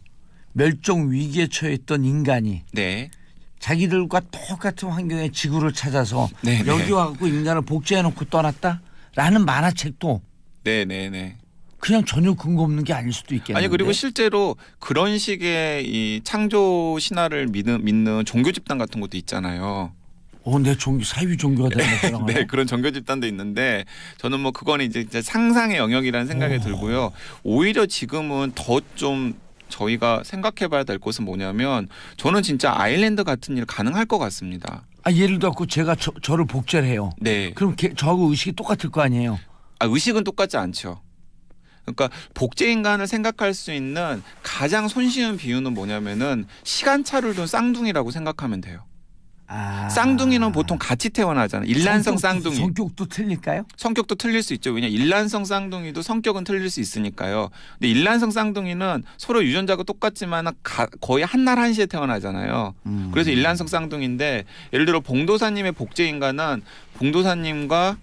멸종 위기에 처했던 인간이 네. 자기들과 똑같은 환경의 지구를 찾아서 네, 여기 네. 와갖고 인간을 복제해놓고 떠났다라는 만화책도 네네네. 그냥 전혀 근거 없는 게 아닐 수도 있겠는데. 아니 그리고 실제로 그런 식의 이 창조 신화를 믿는 종교 집단 같은 것도 있잖아요. 내 종교 사이비 종교가 되는 네, 그런 종교 집단도 있는데 저는 뭐 그거는 이제 상상의 영역이라는 생각이 들고요. 오히려 지금은 더 좀 저희가 생각해봐야 될 것은 뭐냐면 저는 진짜 아일랜드 같은 일 가능할 것 같습니다. 예를 들어 제가 저를 복제를 해요. 네. 그럼 저하고 의식이 똑같을 거 아니에요. 의식은 똑같지 않죠. 그러니까 복제 인간을 생각할 수 있는 가장 손쉬운 비유는 뭐냐면은 시간차를 둔 쌍둥이라고 생각하면 돼요. 쌍둥이는 보통 같이 태어나잖아요. 일란성 쌍둥이. 성격도 틀릴까요? 성격도 틀릴 수 있죠. 왜냐 일란성 쌍둥이도 성격은 틀릴 수 있으니까요. 근데 일란성 쌍둥이는 서로 유전자가 똑같지만 거의 한날 한시에 태어나잖아요. 그래서 일란성 쌍둥이인데 예를 들어 봉도사님의 복제 인간은 봉도사님과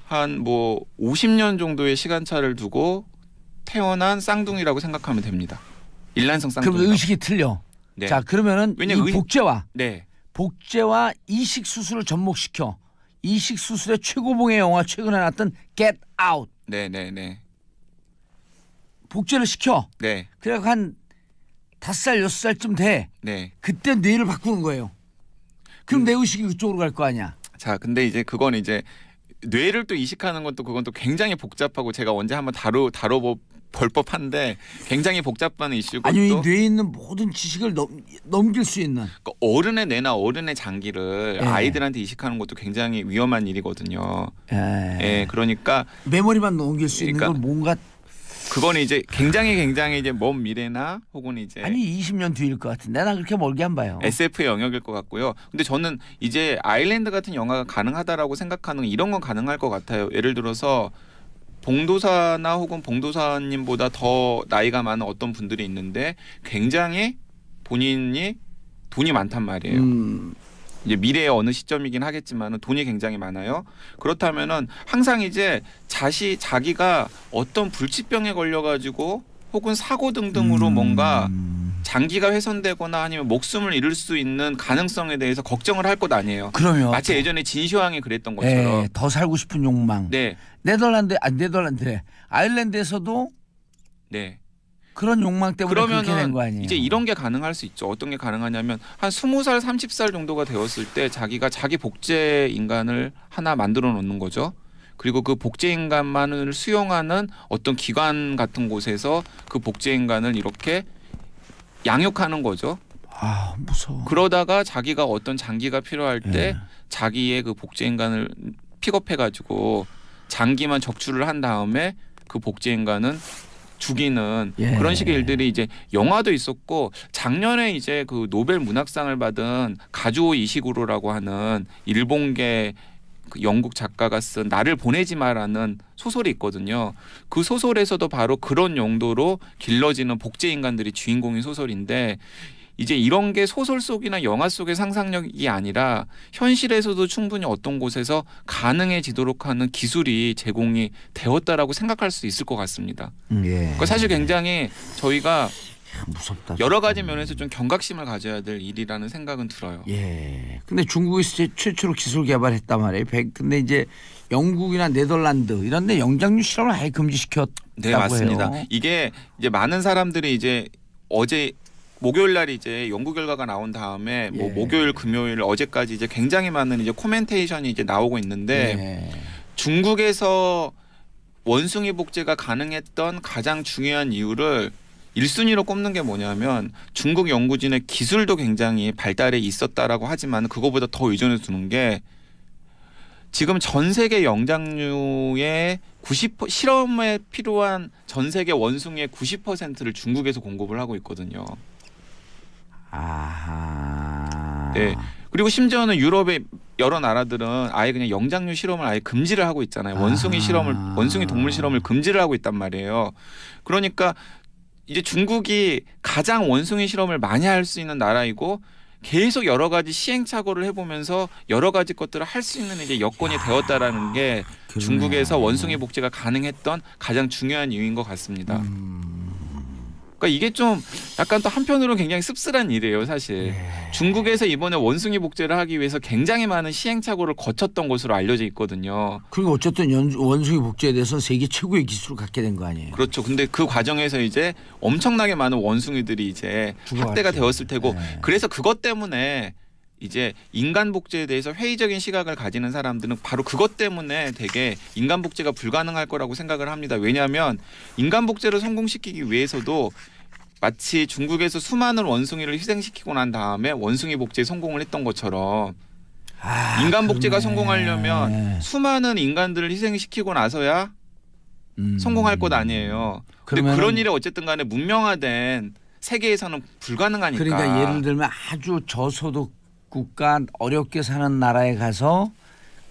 한 뭐 50년 정도의 시간차를 두고 태어난 쌍둥이라고 생각하면 됩니다. 일란성 쌍둥이. 그럼 의식이 틀려. 네. 자 그러면은 이 복제와 이식 수술을 접목시켜 이식 수술의 최고봉의 영화 최근에 나왔던 Get Out. 네네네. 복제를 시켜. 네. 그래서 한 5살 6살쯤 돼. 네. 그때 뇌를 바꾸는 거예요. 그럼 내 의식이 그쪽으로 갈 거 아니야. 자, 근데 이제 그건 이제 뇌를 또 이식하는 것도 그건 또 굉장히 복잡하고 제가 언제 한번 다뤄볼 법한데 굉장히 복잡한 이슈고 아니 이 뇌에 있는 모든 지식을 넘길 수 있는 그러니까 어른의 뇌나 어른의 장기를 아이들한테 이식하는 것도 굉장히 위험한 일이거든요. 예, 그러니까 메모리만 넘길 수 있는 건 뭔가 그건 이제 굉장히 이제 먼 미래나 혹은 이제 아니 20년 뒤일 것 같은데 난 그렇게 멀게 안 봐요. SF의 영역일 것 같고요. 근데 저는 이제 아일랜드 같은 영화가 가능하다라고 생각하는 이런 건 가능할 것 같아요. 예를 들어서 봉도사나 혹은 봉도사님보다 더 나이가 많은 어떤 분들이 있는데 굉장히 본인이 돈이 많단 말이에요. 이제 미래의 어느 시점이긴 하겠지만 돈이 굉장히 많아요. 그렇다면은 항상 이제 자기가 어떤 불치병에 걸려가지고 혹은 사고 등등으로 뭔가 장기가 훼손되거나 아니면 목숨을 잃을 수 있는 가능성에 대해서 걱정을 할 것 아니에요. 그럼요. 마치 예전에 진시황이 그랬던 것처럼. 더 살고 싶은 욕망. 네. 네덜란드래. 아일랜드에서도 네. 그런 욕망 때문에 그렇게 된 거 아니에요. 이제 이런 게 가능할 수 있죠. 어떤 게 가능하냐면 한 20살, 30살 정도가 되었을 때 자기가 자기 복제 인간을 하나 만들어 놓는 거죠. 그리고 그 복제 인간만을 수용하는 어떤 기관 같은 곳에서 그 복제 인간을 이렇게 양육하는 거죠. 무서워. 그러다가 자기가 어떤 장기가 필요할 때 자기의 그 복제 인간을 픽업해 가지고 장기만 적출을 한 다음에 그 복제 인간은 죽이는 그런 식의 일들이 이제 영화도 있었고 작년에 이제 그 노벨 문학상을 받은 가주오 이시구로라고 하는 일본계 그 영국 작가가 쓴 나를 보내지 마라는 소설이 있거든요. 그 소설에서도 바로 그런 용도로 길러지는 복제 인간들이 주인공인 소설인데 이제 이런 게 소설 속이나 영화 속의 상상력이 아니라 현실에서도 충분히 어떤 곳에서 가능해지도록 하는 기술이 제공이 되었다라고 생각할 수 있을 것 같습니다. 그러니까 사실 굉장히 저희가 무섭다. 여러 가지 면에서 좀 경각심을 가져야 될 일이라는 생각은 들어요. 근데 중국에서 최초로 기술 개발했단 말이에요. 근데 이제 영국이나 네덜란드 이런 데 영장류 실험을 아예 금지시켰다고 네, 맞습니다. 해요. 이게 이제 많은 사람들이 이제 어제 목요일 날 이제 연구 결과가 나온 다음에 뭐 목요일, 금요일, 어제까지 이제 굉장히 많은 이제 코멘테이션이 이제 나오고 있는데 중국에서 원숭이 복제가 가능했던 가장 중요한 이유를 1순위로 꼽는 게 뭐냐면 중국 연구진의 기술도 굉장히 발달해 있었다라고 하지만 그거보다 더 의존해 두는 게 지금 전 세계 영장류의 실험에 필요한 전 세계 원숭이의 90%를 중국에서 공급을 하고 있거든요. 아하. 네. 그리고 심지어는 유럽의 여러 나라들은 아예 그냥 영장류 실험을 아예 금지를 하고 있잖아요. 원숭이 동물 실험을 금지를 하고 있단 말이에요. 그러니까 이제 중국이 가장 원숭이 실험을 많이 할 수 있는 나라이고 계속 여러 가지 시행착오를 해보면서 여러 가지 것들을 할 수 있는 이제 여건이 되었다라는 게 그러네. 중국에서 원숭이 복제가 가능했던 가장 중요한 이유인 것 같습니다. 그러니까 이게 좀 약간 또 한편으로 굉장히 씁쓸한 일이에요, 사실. 중국에서 이번에 원숭이 복제를 하기 위해서 굉장히 많은 시행착오를 거쳤던 것으로 알려져 있거든요. 그리고 어쨌든 원숭이 복제에 대해서 세계 최고의 기술을 갖게 된 거 아니에요. 그렇죠. 근데 그 과정에서 이제 엄청나게 많은 원숭이들이 이제 학대가 되었을 테고 그래서 그것 때문에 이제 인간 복제에 대해서 회의적인 시각을 가지는 사람들은 바로 그것 때문에 되게 인간 복제가 불가능할 거라고 생각을 합니다. 왜냐하면 인간 복제를 성공시키기 위해서도 마치 중국에서 수많은 원숭이를 희생시키고 난 다음에 원숭이 복제에 성공을 했던 것처럼 인간 복제가 성공하려면 수많은 인간들을 희생시키고 나서야 성공할 것 아니에요. 근데 그런 일이 어쨌든 간에 문명화된 세계에서는 불가능하니까. 그러니까 예를 들면 아주 저소득 국가 어렵게 사는 나라에 가서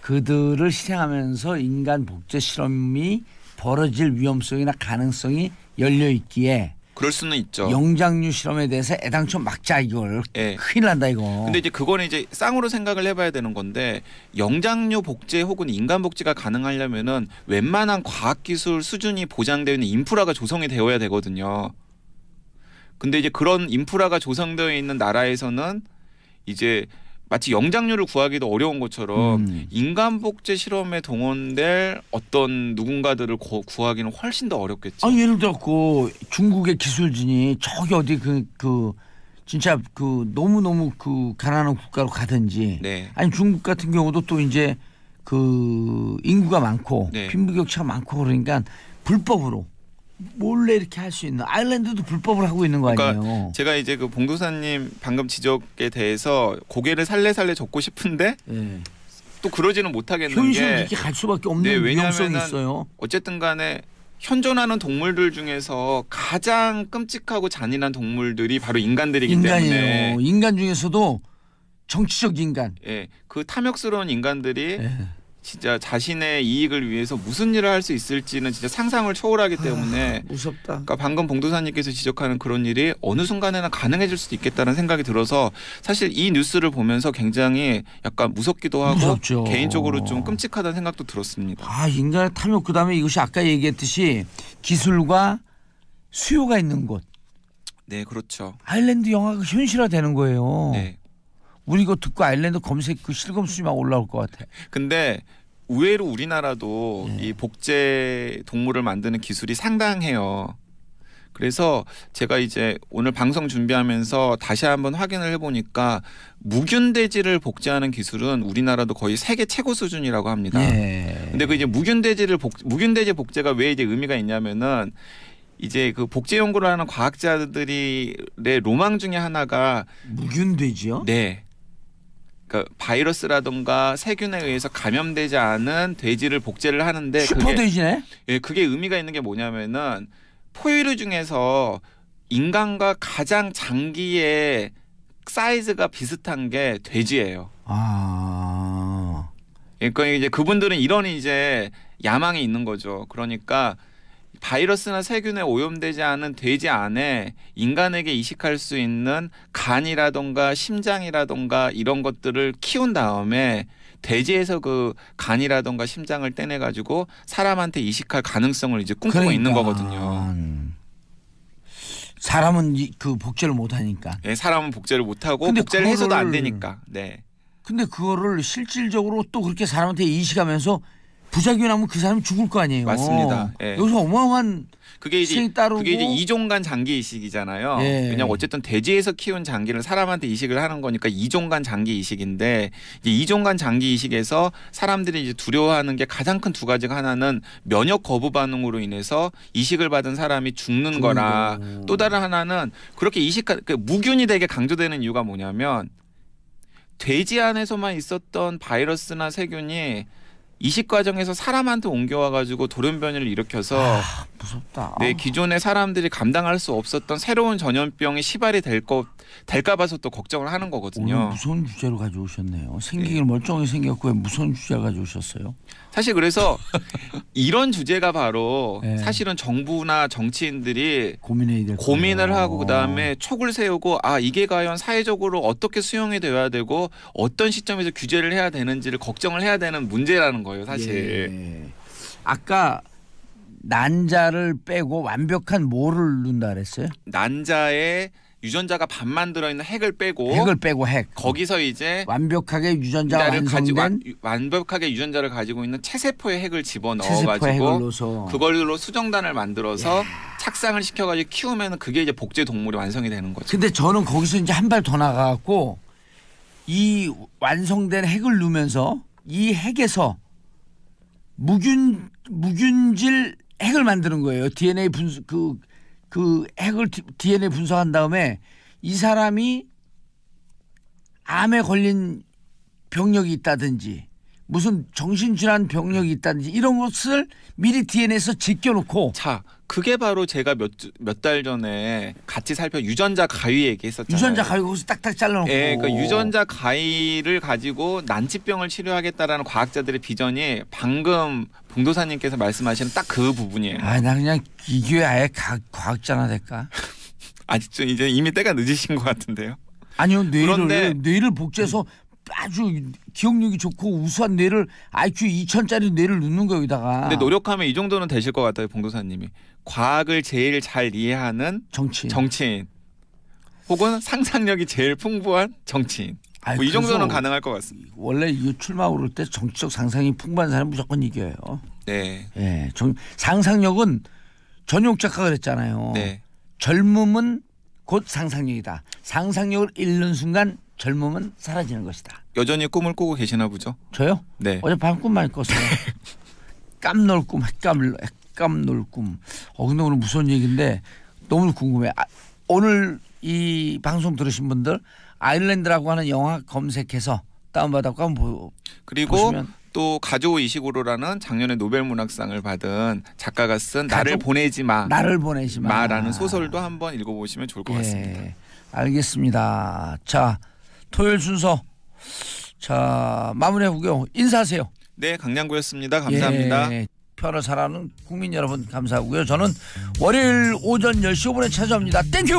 그들을 희생하면서 인간 복제 실험이 벌어질 위험성이나 가능성이 열려 있기에 그럴 수는 있죠. 영장류 실험에 대해서 애당초 막자 이걸. 네. 큰일 난다 이거. 근데 이제 그거는 이제 쌍으로 생각을 해봐야 되는 건데 영장류 복제 혹은 인간 복제가 가능하려면은 웬만한 과학기술 수준이 보장되어 있는 인프라가 조성이 되어야 되거든요. 근데 이제 그런 인프라가 조성되어 있는 나라에서는 이제 마치 영장류를 구하기도 어려운 것처럼 인간 복제 실험에 동원될 어떤 누군가들을 구하기는 훨씬 더 어렵겠죠. 아, 예를 들어 중국의 기술진이 저기 어디 진짜 너무너무 가난한 국가로 가든지 네. 아니 중국 같은 경우도 또 이제 인구가 많고 네. 빈부격차가 많고 그러니까 불법으로 몰래 이렇게 할 수 있는 아일랜드도 불법을 하고 있는 거 아니에요. 그러니까 제가 이제 그 봉도사님 방금 지적에 대해서 고개를 살래살래 젓고 싶은데 네. 또 그러지는 못하겠는 현실은 게 이렇게 갈 수밖에 없는 네, 위험성이 있어요. 어쨌든 간에 현존하는 동물들 중에서 가장 끔찍하고 잔인한 동물들이 바로 인간들이기 인간이에요. 때문에 인간 중에서도 정치적 인간. 예, 그 탐욕스러운 인간들이 네. 진짜 자신의 이익을 위해서 무슨 일을 할 수 있을지는 진짜 상상을 초월하기 때문에 무섭다. 그러니까 방금 봉도사님께서 지적하는 그런 일이 어느 순간에는 가능해질 수도 있겠다는 생각이 들어서 사실 이 뉴스를 보면서 굉장히 약간 무섭기도 하고 무섭죠. 개인적으로 좀 끔찍하다는 생각도 들었습니다. 아, 인간의 탐욕 그다음에 이것이 아까 얘기했듯이 기술과 수요가 있는 곳. 네, 그렇죠. 아일랜드 영화가 현실화되는 거예요. 네. 우리 이거 듣고 아일랜드 검색 실검 수준이 막 올라올 것 같아. 근데 의외로 우리나라도 이 복제 동물을 만드는 기술이 상당해요. 그래서 제가 이제 오늘 방송 준비하면서 다시 한번 확인을 해보니까 무균돼지를 복제하는 기술은 우리나라도 거의 세계 최고 수준이라고 합니다. 예. 근데 그 이제 무균돼지 복제가 왜 이제 의미가 있냐면은 이제 그 복제 연구를 하는 과학자들의 로망 중에 하나가 무균돼지요? 네. 그러니까 바이러스라든가 세균에 의해서 감염되지 않은 돼지를 복제를 하는데 슈퍼돼지네. 그게 의미가 있는 게 뭐냐면은 포유류 중에서 인간과 가장 장기의 사이즈가 비슷한 게 돼지예요. 아. 그러니까 이제 그분들은 이런 이제 야망이 있는 거죠. 그러니까 바이러스나 세균에 오염되지 않은 돼지 안에 인간에게 이식할 수 있는 간이라던가 심장이라던가 이런 것들을 키운 다음에 돼지에서 그 간이라던가 심장을 떼내 가지고 사람한테 이식할 가능성을 이제 꿈꾸고 있는 거거든요. 사람은 그 복제를 못 하니까. 네, 사람은 복제를 못 하고 복제를 해서도 안 되니까. 네. 근데 그거를 실질적으로 또 그렇게 사람한테 이식하면서 부작용이 나면 그 사람이 죽을 거 아니에요. 맞습니다. 예. 여기서 어마어마한 그게 이제 따르고. 그게 이제 이종간 장기 이식이잖아요. 예. 왜냐면 어쨌든 돼지에서 키운 장기를 사람한테 이식을 하는 거니까 이종간 장기 이식인데 이제 이종간 장기 이식에서 사람들이 이제 두려워하는 게 가장 큰 두 가지가 하나는 면역 거부 반응으로 인해서 이식을 받은 사람이 죽는 거라 또 다른 하나는 그렇게 무균이 되게 강조되는 이유가 뭐냐면 돼지 안에서만 있었던 바이러스나 세균이 이식 과정에서 사람한테 옮겨와 가지고 돌연변이를 일으켜서 무섭다. 네, 기존의 사람들이 감당할 수 없었던 새로운 전염병이 시발이 될까 봐서 또 걱정을 하는 거거든요. 오늘 무서운 주제로 가져오셨네요. 생기길 멀쩡하게 생겼고 왜 무서운 주제를 가져오셨어요? 사실 그래서 이런 주제가 바로 네. 사실은 정부나 정치인들이 고민해야 될 고민을 하고 그다음에 촉을 세우고 이게 과연 사회적으로 어떻게 수용이 되어야 되고 어떤 시점에서 규제를 해야 되는지를 걱정을 해야 되는 문제라는 거예요, 사실. 예. 아까 난자를 빼고 완벽한 뭐를 넣는다 그랬어요? 난자에 유전자가 반만 들어있는 핵을 빼고 핵. 거기서 이제 완벽하게 유전자가 완성된 완벽하게 유전자를 가지고 있는 체세포의 핵을 집어넣어 체세포의 핵을 가지고 넣어서 그걸로 수정단을 만들어서 착상을 시켜가지고 키우면 그게 이제 복제 동물이 완성이 되는 거죠. 근데 저는 거기서 이제 한 발 더 나가갖고 이 완성된 핵을 넣으면서 이 핵에서 무균질 핵을 만드는 거예요. DNA 분석 그 핵을 DNA 분석한 다음에 이 사람이 암에 걸린 병력이 있다든지 무슨 정신질환 병력이 있다든지 이런 것을 미리 DNA에서 제껴놓고 자, 그게 바로 제가 몇 달 전에 같이 유전자 가위 얘기했었잖아요. 유전자 가위 거기서 딱딱 잘라놓고. 예, 그러니까 유전자 가위를 가지고 난치병을 치료하겠다라는 과학자들의 비전이 방금 봉도사님께서 말씀하시는 딱 그 부분이에요. 나 그냥 이 기회에 아예 과학자나 될까? 아직도 이제 이미 때가 늦으신 것 같은데요. 아니요, 그런데 뇌를 복제해서 아주 기억력이 좋고 우수한 뇌를 IQ 2000짜리 뇌를 넣는 거 여기다가. 근데 노력하면 이 정도는 되실 것 같아요, 봉도사님이. 과학을 제일 잘 이해하는 정치인 혹은 상상력이 제일 풍부한 정치인. 뭐 이 정도는 가능할 것 같습니다. 원래 이 출마 오를 때 정치적 상상이 풍부한 사람 무조건 이겨요. 네. 예, 상상력은 전용 작가가 그랬잖아요. 네. 젊음은 곧 상상력이다. 상상력을 잃는 순간 젊음은 사라지는 것이다. 여전히 꿈을 꾸고 계시나 보죠? 저요? 네. 어젯밤 꿈 많이 꿨어요. 깜놀 꿈, 깜놀 꿈. 근데 오늘 무서운 얘기인데 너무 궁금해. 오늘 이 방송 들으신 분들 아일랜드라고 하는 영화 검색해서 다운받았고 한번 그리고 보시면. 또 가조 이시구로라는 작년에 노벨 문학상을 받은 작가가 쓴 나를 보내지 마라는 소설도 한번 읽어보시면 좋을 것 같습니다. 알겠습니다. 자, 토요일 순서 자 마무리하고요. 인사하세요. 네, 강량구였습니다. 감사합니다. 편을 사랑하는 국민 여러분 감사하고요. 저는 월요일 오전 10시 5분에 찾아옵니다. 땡큐.